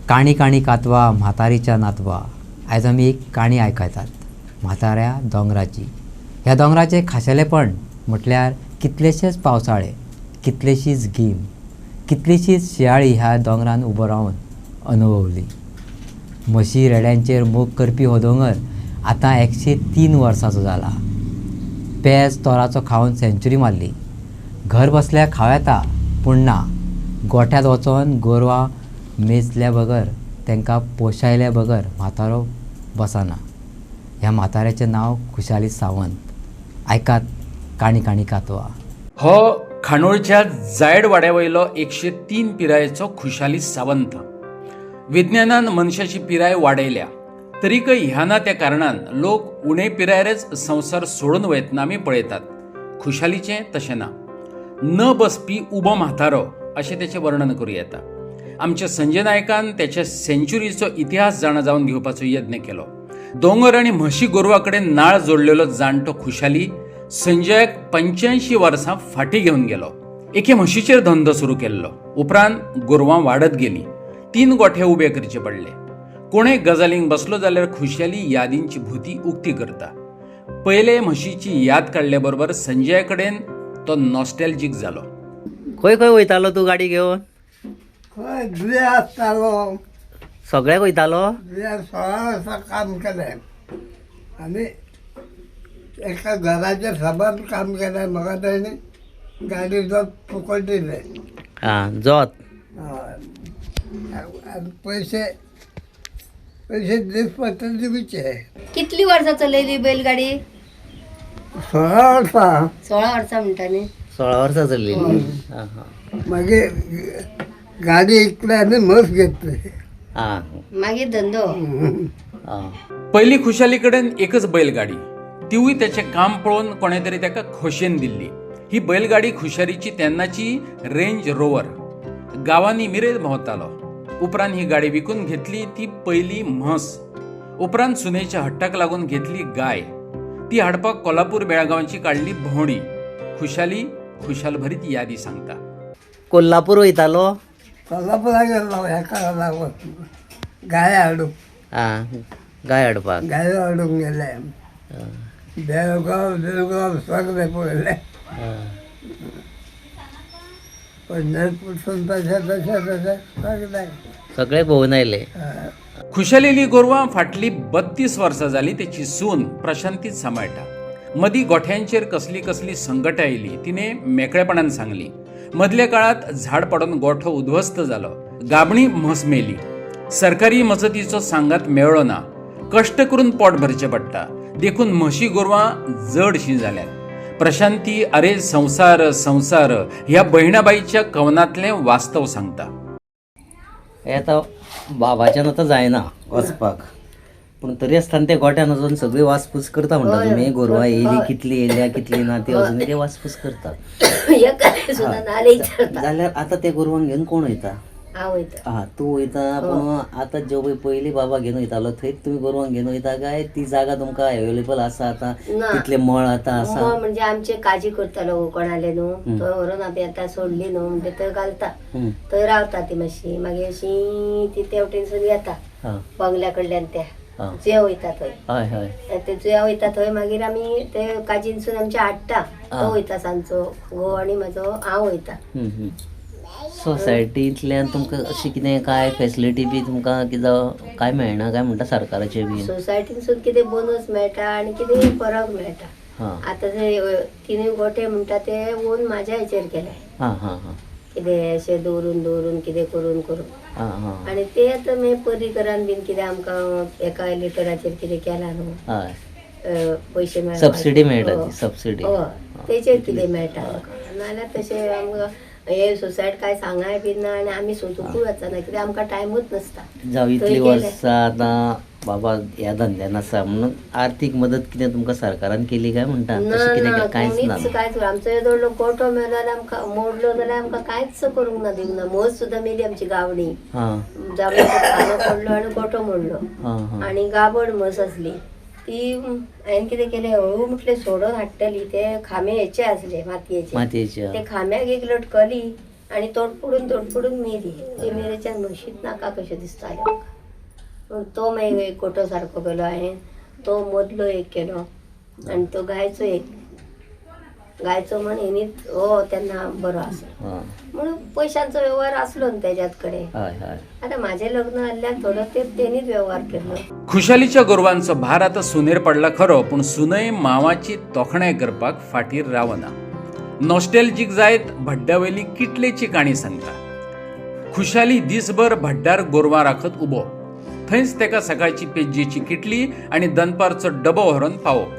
काणी काणी कातवा म्हातारीच्या नातवा. आयज आमी एक काणी आयकतात म्हाताऱ्या दोंगराची. ह्या दोंगराचें खाशेलेपण म्हटल्यार कितलेशेच पावसाळे, कितलेशीच गीम, कितलीशीच शियाळी ह्या दोंगरान उबो रावन अनुभवली. म्हशी रेड्यांचेर मोग करपी हो दोंगर आतां 103 वर्सांचो जाला. पेज तोराचो खावन सेंच्युरी मारली. घर बसल्या खाव येता पूण ना, गोठ्यांत वचोन गोरवां मेजल्या बगर, तांकां पोशायल्या बगर म्हातारो बसना. ह्या म्हाताऱ्याचें नांव खुशाली सावंत. आयकात काणी काणी कातवा. हो खानोळच्या जायड वाड्यावयलो 103 पिरायेचो खुशाली सावंत. विज्ञानान मनशाची पिराय वाडयल्या, तरीकय ह्या ना त्या कारणान लोक उणे पिरायेच संवसार सोडून वयतना आमी पळयतात. खुशालीचें तशें ना. न बसपी उबो म्हातारो अशें तेचें वर्णन करूं येता. आमच्या संजय नायकान त्याच्या सेंच्युरीचो इतिहास जाणा जावन घेवपाचो यत्न केलो. दोंगर आनी म्हशी गोरवां कडेन नाळ जोडलेलो जाणटो खुशाली संजयाक 85 वर्सां फाटीं घेवन गेलो. एके म्हशीचेर धंदो सुरू केल्लो. उपरांत गोरवां वाडत गेलीं. 3 गोठे उबे करचे पडले. कोणेय गजालींक बसलो जाल्यार खुशाली यादींची भुती उक्ती करता. पयले म्हशीची याद काडल्या बरोबर संजया कडेन तो नॉस्टॅल्जिक जालो. खंय खंय वयतालो तूं गाडी घेवन? खंय दुये आसतालो. सगळ्याक वयतालो? दुये 16 वर्सां काम केलें आनी एका घराच्या सभान काम केलें. म्हाका ताणें गाडी जोत फुकट दिलें. हां, जोत. आनी पयशे दीस पडटा दिवचे. कितली वर्सां चलयली बैलगाडी? 16 वर्सां. 16 वर्सां म्हणटा न्ही. 16 वर्सां चल्लेली. हां हां. मागीर गाडी इकली आनी म्हस घेतली. हां मागीर धंदो. हां. पहिली खुशाली कडेन एकच बैलगाडी. तिवूय त्याचें काम पळोवन कोणे तरी ताका खोशेन दिल्ली. ही बैलगाडी खुशालीची तेन्नाची रेंज रोवर. गांवांनी मिरेत भोंवतालो. उपरांत ही गाडी विकून घेतली ती पयली म्हस. उपरांत सुनेच्या हट्टाक लागून घेतली गाय. ती हाडपाक कोल्हापूर बेळगांवची काडली भोंवडी. खुशाली खुशाल भरीत यादी सांगता. कोल्हापूर वयतालो? कोल्हापुराक गेल्लो हेका लागून गाय हाडूंक. हां, गाय हाडपाक. गाय हाडूंक गेले. बेळगांव सगळे पळयले. पंढरपूरसून तशें सगळे सगळे भोंवून आयले. खुशालेली गोरवां फाटली 32 वर्सां जाली तेची सून प्रशांतीत सांबाळटा. मदीं गोठ्यांचेर कसली कसली संकटां आयली तिणे मेकळेपणान सांगली. मदल्या काळात झाड पडून गोठो उध्वस्त जालो. गाबणी म्हस मेली. सरकारी मजतीचो सांगात मेळ्ळो ना. कश्ट करून पोट भरचें पडटा. देखून म्हशी गोरवां जडशीं जाल्यात. प्रशांती अरे संसार संसार ह्या बहिणाबाईच्या कवनांतलें वास्तव सांगता. हें आतां बाबाच्यान आतां जायना वचपाक, पूण तरी आसतना ते गोठ्यान वचून सगळी वासपूस करता म्हणटा तुमी. गोरवां येयली, कितली येयल्या कितली ना ती अजून ते वासपूस करतात. जाल्यार आतां ते गोरवांक घेवन कोण वयता? हांव वयता. हां, तूं वयता. पूण आतां जो पयलीं बाबा घेवन वयतालो थंय तुमी गोरवांक घेवन वयता काय ती जागा तुमकां अवेलेबल आसा आतां? तितले मळ आतां आसा? म्हणजे आमचे काजी करतालो कोणाले न्हू, थंय व्हरून आमी आतां सोडली न्हू म्हणजे थंय घालता. थंय रावता ती मातशी. मागीर अशी ती तेवटेनसून येता बंगल्या कडल्यान त्या जुया वयता थंय. हय हय. ते जुया वयता थंय. मागीर आमी ते काजीनसून आमच्या हाडटा. तो वयता सांजचो. घोव आनी म्हाजो हांव वयता. सोसायटींतल्यान तुमकां अशी कितें काय फेसिलिटी बी तुमकां कितें काय मेळना काय म्हणटा सरकाराचे बी? सोसायटीनसून कितें बोनस मेळटा आनी कितें फरक मेळटा. आतां ते 3 गोठे म्हणटा ते ओन म्हाज्या हेचेर केले. हां हां हां. कितें अशें दवरून कितें करून आनी ते आतां मागीर परिकरान बीन कितें आमकां एका लिटराचेर कितें केलां न्हू. हय. पयशे मेळटा. सबसिडी मेळटा ती सबसिडी. तेचेर कितें मेळटा नाल्यार तशें आमकां हे सोसायटी काय सांगाय बीन ना. आनी आमी सोदूंकूय वचना कित्याक आमकां टायमूच नसता. जावं इतली वर्सां आतां बाबा ह्या धंद्यान आसा म्हणून आर्थीक मदत कितें तुमकां सरकारान केली काय म्हणटा? तशें कितें कांयच ना. कांयच आमचो येदो गोठो मेलो जाल्यार आमकां मोडलो जाल्यार आमकां कांयच करूंक ना, दिवंक ना. म्हस सुद्दां मेली आमची गावडी. जावं खानो पडलो आनी गोठो मोडलो. आनी गाबड म्हस आसली ती हांवें कितें केलें, हळू म्हटलें सोडून हाडटली. ते खांबे हेचे आसले मातयेचे. ते खांब्याक एक लटकली आणि तोडफोडून मेली. ते मेरेच्या म्हशीत नाका कशें दिसताले म्हाका. मग तो मागीर एक कोटो सारको केलो हांवें. तो मदलो एक केलो आणि तो गायचो म्हण हेनीच हो तेन्ना बरो आसलो म्हणून पयशांचो व्यवहार आसलो न्ही तेज्यात कडेन. आता माझे लग्न जाल्ल्यान थोडो तेप तेणीच व्यवहार केलो. खुशालीच्या गोरवांचो भार आता सुनेर पडला खरो, पण सुनय मावाची तोखणाय करपाक फाटीर रावना. नॉस्टॅल्जिक जायत भड्ड्यावयली किटलेची काणी सांगता. खुशाली दिसभर भड्ड्यार गोरवां राखत उबो. थंयच तेका सकाळची पेज्जेची किटली आनी दनपारचो डबो व्हरून पावोवप.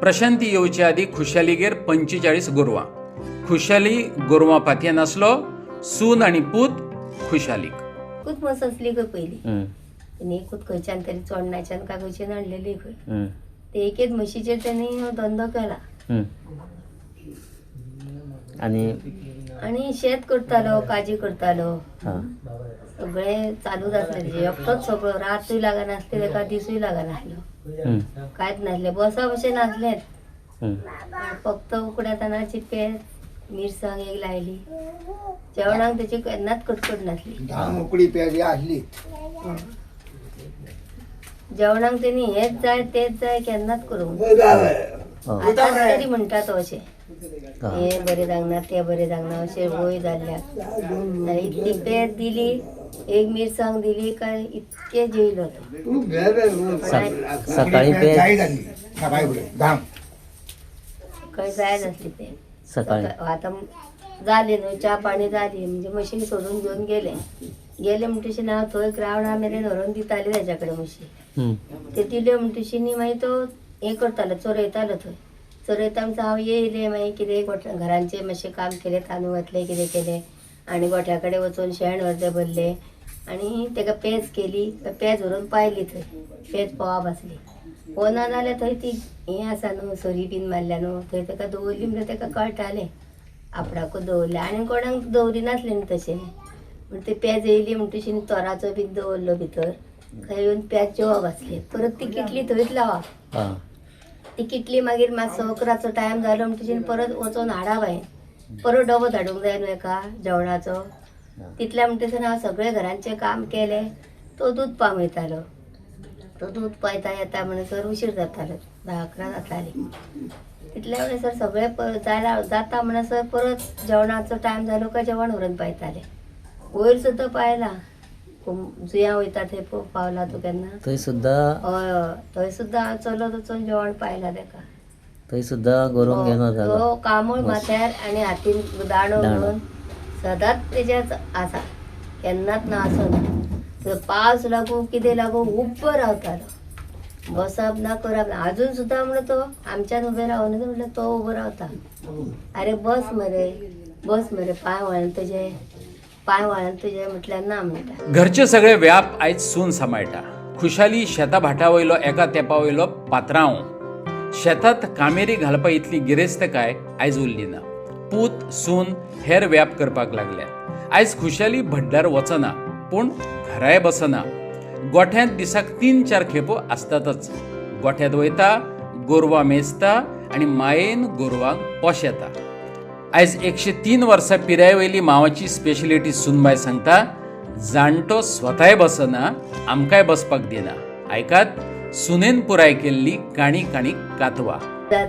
प्रशांती येवचे आदी खुशालीगेर 45 गोरवां. खुशाली गोरवां पातये नासलो. सून आनी पूत खुशालीक. खूब मस आसली गो पयली. आनी एकूच खंयच्यान तरी चोडण्याच्यान काय खंयच्यान हाडलेली खंय. ते एकेच म्हशीचेर तेणी हो धंदो केला. आणि शेत करतालो, काजी करतालो, सगळे चालूच आसले तेजे. एकटोच सगळो. रातूय लागनासली तेका, दिसूय लागनासलो. कांयच नासले. बसा भशेन आसलेत. फक्त उकड्या तांदळाची पेज, मिरसांग एक लायली. जेवणाक तेची केन्नाच कटकट नासली. उकडी पेज आसली. जेवणाक तेणी हेच जाय तेच जाय केन्नाच करूंक आता तरी म्हणटा तो अशें हे बरें जागना ते बरें जागना अशें वय जाल्ल्याक. इतली पेज दिली, एक मिरसांग दिली काय इतके जेवलो तो. सकाळी पेज खंय जाय नासली पेज. सकाळी आता जाली न्हू च्या पाणी जाली म्हणजे मशीन सोडून घेवन गेले म्हणटशी ना थंय ग्रावंडा मेरेन व्हरून दिताली तेच्या कडेन म्हशी. ते दिल्यो म्हणटशी न्ही मागीर तो हें करतालो, चरयतालो थंय. चरयता म्हणटा हांव येयलें मागीर कितें घरांचें मातशें काम केलें, तांदूळ घातले, कितें केलें आनी गोठ्या कडेन वचून शेण अर्दें भरलें आनी तेका पेज केली. पेज व्हरून पायली थंय. पेज पोवाप आसली. पोना जाल्यार थंय ती हें आसा न्हू सरी बीन मारल्या न्हू थंय तेका दवरली म्हणल्यार तेका कळटालें आपणाकूच दवरलें. आनी कोणाक दवरी नासलें न्ही तशें. म्हण ते पेज येयली म्हणटशी तोराचो बीन दवरलो भितर. थंय येवन पेज जेवप आसलें. परत ती किटली थंयच लावप. ती किटली मागीर मातसो 11चो टायम जालो म्हणटशी परत वचून हाडप हांवें. परत डबो धाडूंक जाय न्हू एका जेवणाचो. तितल्या म्हणटसर हांव सगळें घरांचें काम केलें. तो दूद पावयतालो. तो दूद पायता येता म्हणसर उशीर जातालो. 10-11 जाताली. तितल्या म्हणसर सगळें जाता म्हणसर परत जेवणाचो टायम जालो काय जेवण व्हरून पायतालें. वयर सुद्दां पायलां. जुया वयता थंय पावला तूं केन्ना? थंय सुद्दां हय थंय सुद्दां हांव चलत वचून जेवण पायलां तेका. थंय सुद्दां गोरोवंक घेवन वतालो. तो कामूळ माथ्यार आनी हातीन दाणो घेवन सदांच तेजेच आसा. केन्नाच ना आसना. पावस लागूं कितें लागूं उब्ब रावतालो. बसप ना करप ना. आजून सुद्दां म्हणून तो आमच्यान उबे रावना म्हणल्यार तो उबो रावता. आरे बस मरे पांय वळन तुजे म्हटल्यार ना म्हणटा. घरचे सगळे व्याप आयज सून सांबाळटा. खुशाली शेता भाटा वयलो एका तेंपा वयलो पात्रांव. शेतात कामेरी घालपा इतली गिरेस्तकाय आयज उरली ना. पूत सून हेर व्याप करपाक लागल्यात. आयज खुशाली भड्ड्यार वचना पूण घराय बसना. गोठ्यांत दिसाक 3-4 खेपो आसतातच. गोठ्यांत वयता, गोरवां मेजता आनी मायेन गोरवांक पोशेता. आयज 103 वर्सां पिराये वयली मांवाची स्पेशलिटी सुनबाय सांगता. जाणटो स्वताय बसना, आमकांय बसपाक दिना. आयकात सुनेन पुराय केल्ली काणी कातवा.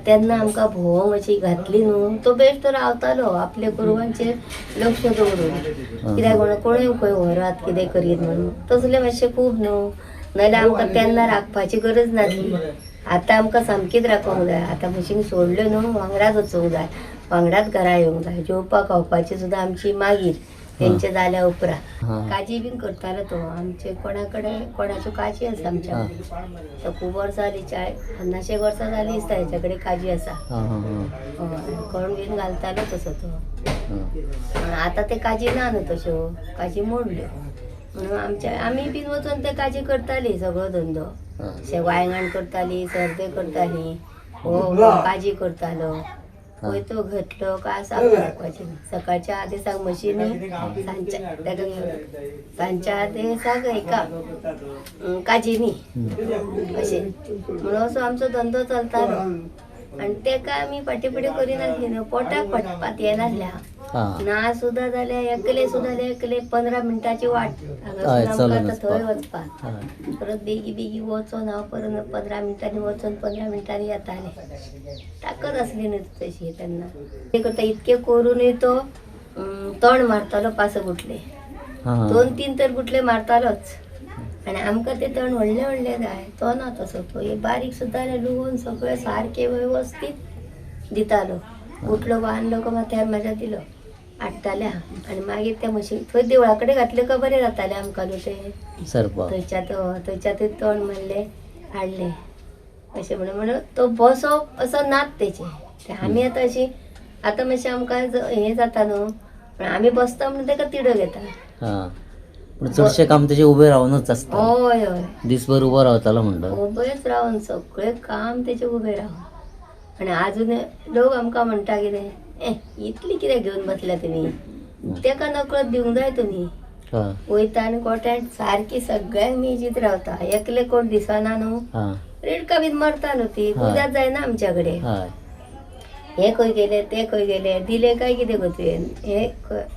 तेन्ना आमकां भोवंक अशी घातली न्हू तो बेश्टो रावतालो आपल्या गोरवांचेर लक्ष दवरून. कित्याक म्हणून कोणूय खंय व्हरात कितें करीत म्हणून तसलें मातशें खूब न्हू. नाल्यार आमकां तेन्ना राखपाची गरज नासली. आतां आमकां सामकीच राखोंक जाय. आतां मशीन सोडल्यो न्हू वांगडाच वचूंक जाय. वांगडाच घरा येवंक जाय. जेवपाक खावपाची सुद्दां आमची मागीर तेंचे जाल्या उपरांत. काजी बीन करतालो तो. आमचे कोणाच्यो काजी आसा आमच्या कडेन. खूब वर्सां जालीं 50 वर्सां जालीं दिसता हेच्या कडेन काजी आसा. कोण बीन घालतालो तसो तो. आतां ते काजी ना न्हू तश्यो. काजी मोडल्यो म्हणून आमी बीन वचून ते काजी करतालीं सगळो धंदो. वांयगण करतालीं, सर्दे करतालीं, काजी करतालो. पळय तो घेतलो काय सांगपाची सकाळच्या आदेसाक मशीनी सांच्या आदेसाक एका काजीनी अशें म्हणून असो आमचो धंदो चलतालो. आणि ते काय आमी फाटीफुडें करिनासली न्हू, पोटाक पटपात येनासल्या हा ना सुद्धा जाल्या एकले सुद्धा एकले 15 मिनटाची वाट हय, हांगासून चलून आमकां आतां थंय वचपाक. वचपाक हय. परत बेगी वचून हांव परत 15 मिनटांनी वचून 15 मिनटांनी येतालें. ताकद आसली न्हू तशी तेन्ना. ते करता इतके करूनय तो तण मारतालो पास गुटले, हा 2-3 तर गुटले मारतालोच. आणि आमकां ते तण व्हडले व्हडले जाय, तो ना तसो तो एक बारीक सुद्दां लुवून सगळे सारके व्यवस्थीत दितालो. गुटलो बांदलो का माथ्यार म्हाज्या दिलो, हाडटाले आनी मागीर त्या म्हशी थंय देवळा कडेन घातले का बरें जाताले आमकां न्हू ते. सरपा थंयच्या तण मारले हाडले अशें म्हणून तो बसप असो नात तेचे. आमी आतां अशी आतां मातशें आमकां हें जाता न्हू, पण आमी बसता म्हणून ताका तिडो घेता. हा पण चडशें काम तेजे उबें रावनूच आसता. हय हय दिसभर उबो रावतालो म्हणटा. उबेच रावन सगळें काम तेचे उबें रावन. आनी आजून लोक आमकां म्हणटा कितें इतली कितें घेवन बसल्या तुमी, तेका नकळत दिवंक जाय तुमी. हा वयता आनी गोठ्यान सारकी सगळ्यांक मेजीत रावता, एकले कोण दिसना न्हू. हा रेडका बीन मारता न्हू ती, हय. उद्यात जायना आमच्या कडेन. हय हे खंय गेले ते खंय गेले, दिले काय कितें गो तुवें हे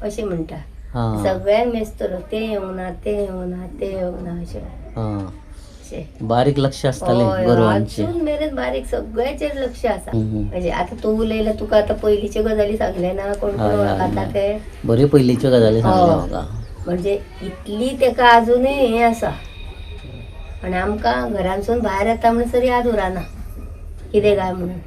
अशें म्हणटा. हा सगळ्यांक मेजतलो ते येवंक ना ते येवंक ना ते येवंक ना अशें हा अशें. बारीक लक्ष आसतालें हय, गोरवांचे. अजून मेरेन बारीक सगळ्याचेर लक्ष आसा. हम्म. म्हणजे आता तू उलयला तुका आता पयलींचे गजाली सांगले ना, कोण कोण हय, हय, वळखता हय. ते. बऱ्यो पयलींच्यो गजाली सांगल्या हय. म्हाका. म्हणजे इतली तेका अजूनय हें आसा. आनी आमकां घरांसून भायर येता म्हणसर याद उरना कितें काय म्हणून.